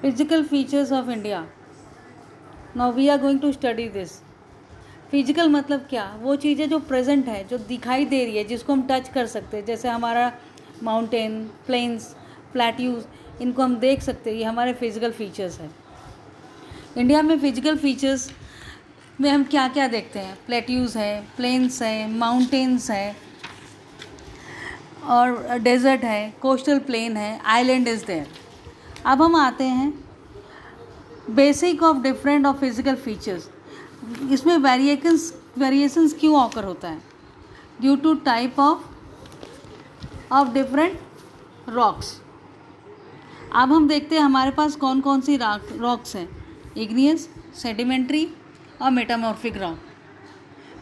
Physical features of India. Now we are going to study this. Physical मतलब क्या? वो चीज़ें जो प्रेजेंट है, जो दिखाई दे रही है, जिसको हम टच कर सकते हैं, जैसे हमारा माउंटेन, प्लेन्स, प्लेट्यूज, इनको हम देख सकते हैं, ये हमारे फिजिकल फीचर्स है। इंडिया में फिजिकल फीचर्स में हम क्या क्या देखते हैं? प्लेट्यूज है, प्लेन्स है, माउंटेन्स है और डेजर्ट है, कोस्टल प्लेन है, आइलैंड इज़ देयर। अब हम आते हैं basic of different of physical features. इसमें वेरिएशंस क्यों ऑकर होता है? Due to type of different rocks. अब हम देखते हैं हमारे पास कौन कौन सी रॉक्स हैं। इग्नियस, सेडिमेंट्री और मेटामॉर्फिक रॉक।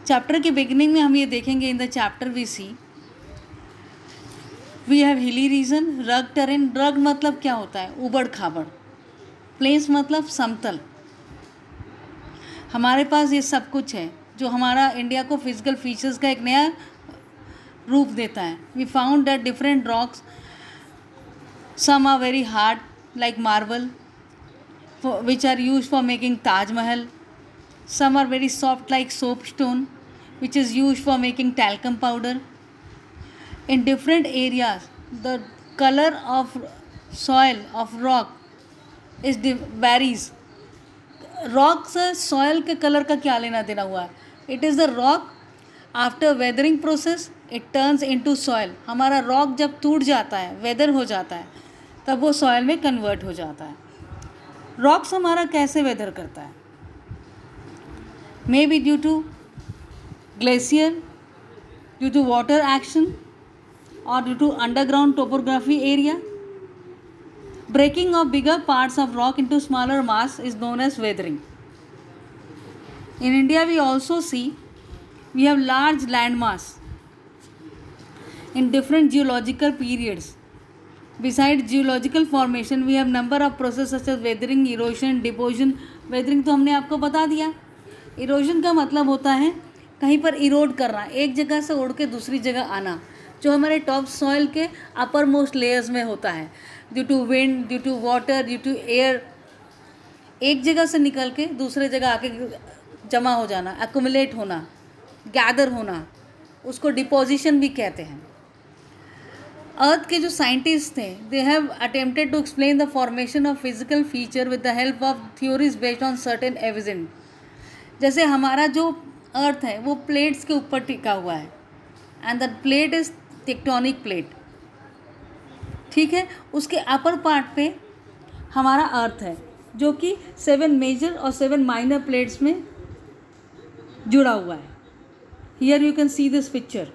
चैप्टर के बिगिनिंग में हम ये देखेंगे, in the chapter we have hilly region, rug terrain. Rug मतलब क्या होता है? उबड़ खाबड़। प्लेन्स मतलब समतल। हमारे पास ये सब कुछ है जो हमारा इंडिया को फिजिकल फीचर्स का एक नया रूप देता है। We found that different rocks, some are very hard like marble which are use for making Taj Mahal, some are very soft like soap stone which is use for making talcum powder. In different areas, the color of soil of rock is varies. Rock से soil के colour का क्या लेना देना हुआ है? It is the rock after weathering process it turns into soil. हमारा rock जब टूट जाता है, वेदर हो जाता है, तब वो सॉयल में कन्वर्ट हो जाता है। रॉक्स हमारा कैसे वेदर करता है? May be due to glacier, due to water action or due to underground topography area. Breaking of bigger parts of rock into smaller mass is known as weathering. In India we also see we have large land mass in different geological periods. Besides geological formation we have number of processes such as weathering, erosion, deposition. Weathering तो हमने आपको बता दिया। erosion का मतलब होता है कहीं पर इरोड करना, एक जगह से उड़ के दूसरी जगह आना, जो हमारे टॉप सॉइल के अपर मोस्ट लेयर्स में होता है। Due to wind, due to water, due to air, एक जगह से निकल के दूसरे जगह आके जमा हो जाना, एक्यूमुलेट होना, गैदर होना, उसको डिपोजिशन भी कहते हैं। अर्थ के जो साइंटिस्ट थे, they have attempted to explain the formation of physical feature with the help of theories based on certain evidence. जैसे हमारा जो अर्थ है वो प्लेट्स के ऊपर टिका हुआ है, and the plate is tectonic plate, ठीक है। उसके अपर पार्ट पे हमारा अर्थ है जो कि 7 मेजर और 7 माइनर प्लेट्स में जुड़ा हुआ है। Here you can see this picture.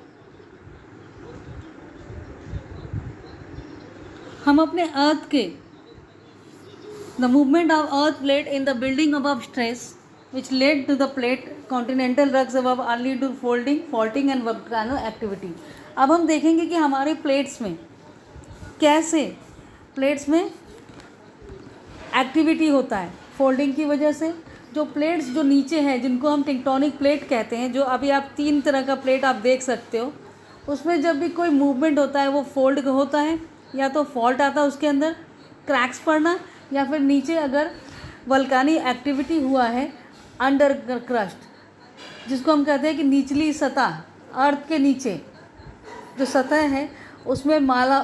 हम अपने अर्थ के the movement of earth plate in the building above stress which led to the plate continental rugs above are lead to folding, faulting and volcano activity. अब हम देखेंगे कि हमारे plates में कैसे प्लेट्स में एक्टिविटी होता है फोल्डिंग की वजह से। जो प्लेट्स जो नीचे हैं जिनको हम टेक्टोनिक प्लेट कहते हैं, जो अभी आप 3 तरह का प्लेट आप देख सकते हो, उसमें जब भी कोई मूवमेंट होता है वो फोल्ड होता है, या तो फॉल्ट आता है उसके अंदर, क्रैक्स पड़ना, या फिर नीचे अगर वल्कानिक एक्टिविटी हुआ है अंडर क्रस्ट, जिसको हम कहते हैं कि निचली सतह, अर्थ के नीचे जो सतह है उसमें माला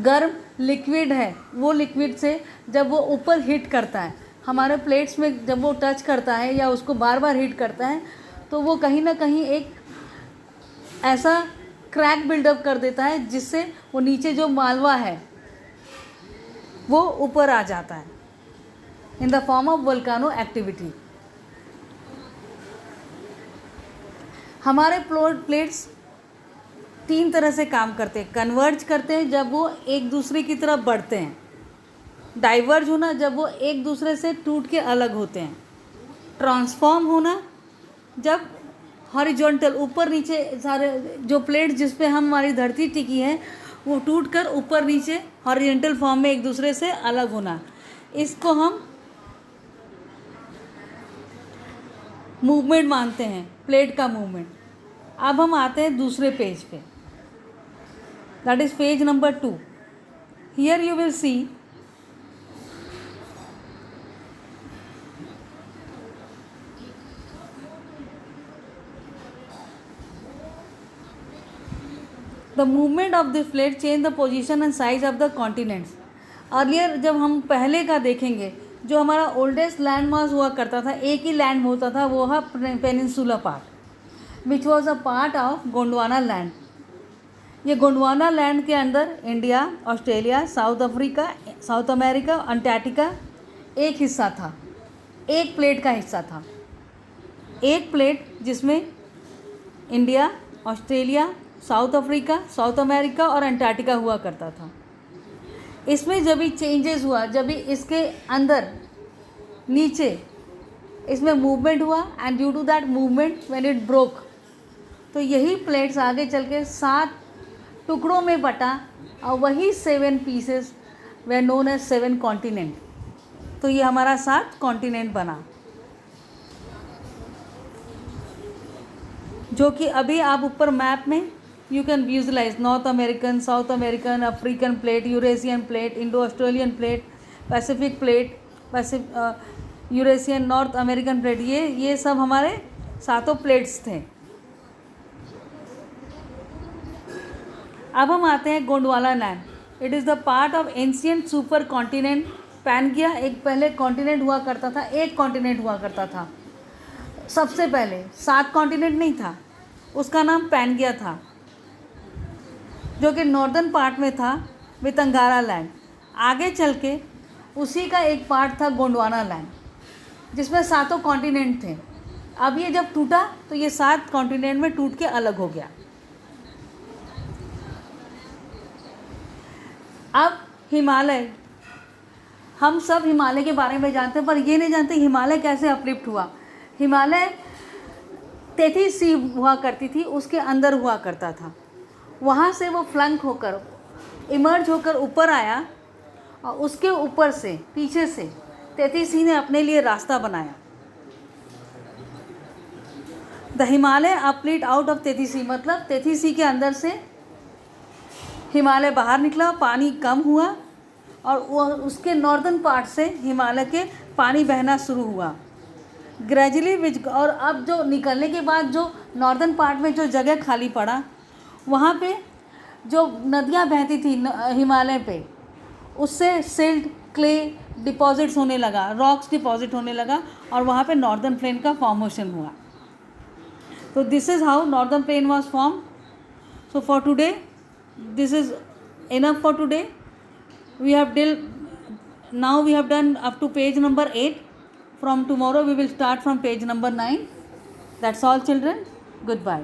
गर्म लिक्विड है, वो लिक्विड से जब वो ऊपर हिट करता है हमारे प्लेट्स में, जब वो टच करता है या उसको बार बार हिट करता है, तो वो कहीं ना कहीं एक ऐसा क्रैक बिल्डअप कर देता है जिससे वो नीचे जो मालवा है वो ऊपर आ जाता है in the form of volcano activity. हमारे प्लेट्स 3 तरह से काम करते हैं। कन्वर्ज करते हैं जब वो एक दूसरे की तरफ बढ़ते हैं, डाइवर्ज होना जब वो एक दूसरे से टूट के अलग होते हैं, ट्रांसफॉर्म होना जब हॉरिजॉन्टल ऊपर नीचे सारे जो प्लेट्स जिस पे हमारी धरती टिकी है वो टूट कर ऊपर नीचे हॉरिजॉन्टल फॉर्म में एक दूसरे से अलग होना, इसको हम मूवमेंट मानते हैं, प्लेट का मूवमेंट। अब हम आते हैं दूसरे पेज पे, that is page number 2। Here you will see the movement of this plate change the position and size of the continents. Earlier जब हम पहले का देखेंगे, जो हमारा ओल्डेस्ट लैंड मास हुआ करता था, एक ही लैंड होता था, वो है peninsula part which was a part of Gondwana land. ये गोंडवाना लैंड के अंदर India, Australia, south Africa, south America, Antarctica एक हिस्सा था, एक प्लेट का हिस्सा था। एक प्लेट जिसमें India, Australia, south Africa, south America और अंटार्कटिका हुआ करता था। इसमें जब भी चेंजेस हुआ, जब भी इसके अंदर नीचे इसमें मूवमेंट हुआ and due to that movement when it broke, तो यही प्लेट्स आगे चल के 7 टुकड़ों में बटा और वही 7 पीसेस वे नोन एज 7 कॉन्टिनेंट। तो ये हमारा 7 कॉन्टिनेंट बना, जो कि अभी आप ऊपर मैप में you can visualize North American, South American, African plate, Eurasian plate, Indo Australian plate, Pacific plate, Eurasian, North American plate, ये सब हमारे 7 प्लेट्स थे। अब हम आते हैं Gondwana land. It is the part of ancient supercontinent Pangaea. एक पहले कॉन्टिनेंट हुआ करता था, एक कॉन्टिनेंट हुआ करता था सबसे पहले, 7 कॉन्टिनेंट नहीं था, उसका नाम पैनगिया था, जो कि नॉर्दर्न पार्ट में था विथ अंगारा लैंड। आगे चल के उसी का एक पार्ट था गोंडवाना लैंड, जिसमें 7 कॉन्टिनेंट थे। अब ये जब टूटा तो ये 7 कॉन्टिनेंट में टूट के अलग हो गया। अब हिमालय, हम सब हिमालय के बारे में जानते हैं, पर ये नहीं जानते हिमालय कैसे अपलिफ्ट हुआ। हिमालय तेथीस सी हुआ करती थी, उसके अंदर हुआ करता था, वहाँ से वो फ्लंक होकर इमर्ज होकर ऊपर आया और उसके ऊपर से पीछे से तेथीस सी ने अपने लिए रास्ता बनाया। The Himalaya uplift out of Tethys sea, मतलब तेथीस सी के अंदर से हिमालय बाहर निकला, पानी कम हुआ और वो उसके नॉर्दर्न पार्ट से हिमालय के पानी बहना शुरू हुआ ग्रेजुअली विच। और अब जो निकलने के बाद जो नॉर्दर्न पार्ट में जो जगह खाली पड़ा, वहाँ पे जो नदियाँ बहती थी हिमालय पे, उससे सिल्ट, क्ले डिपॉजिट्स होने लगा, रॉक्स डिपॉजिट होने लगा और वहाँ पे नॉर्दर्न प्लेन का फॉर्मेशन हुआ। तो this is how northern plain was form. So for today this is enough for today. We have now we have done up to page number 8. From tomorrow we will start from page number 9. That's all children. Goodbye.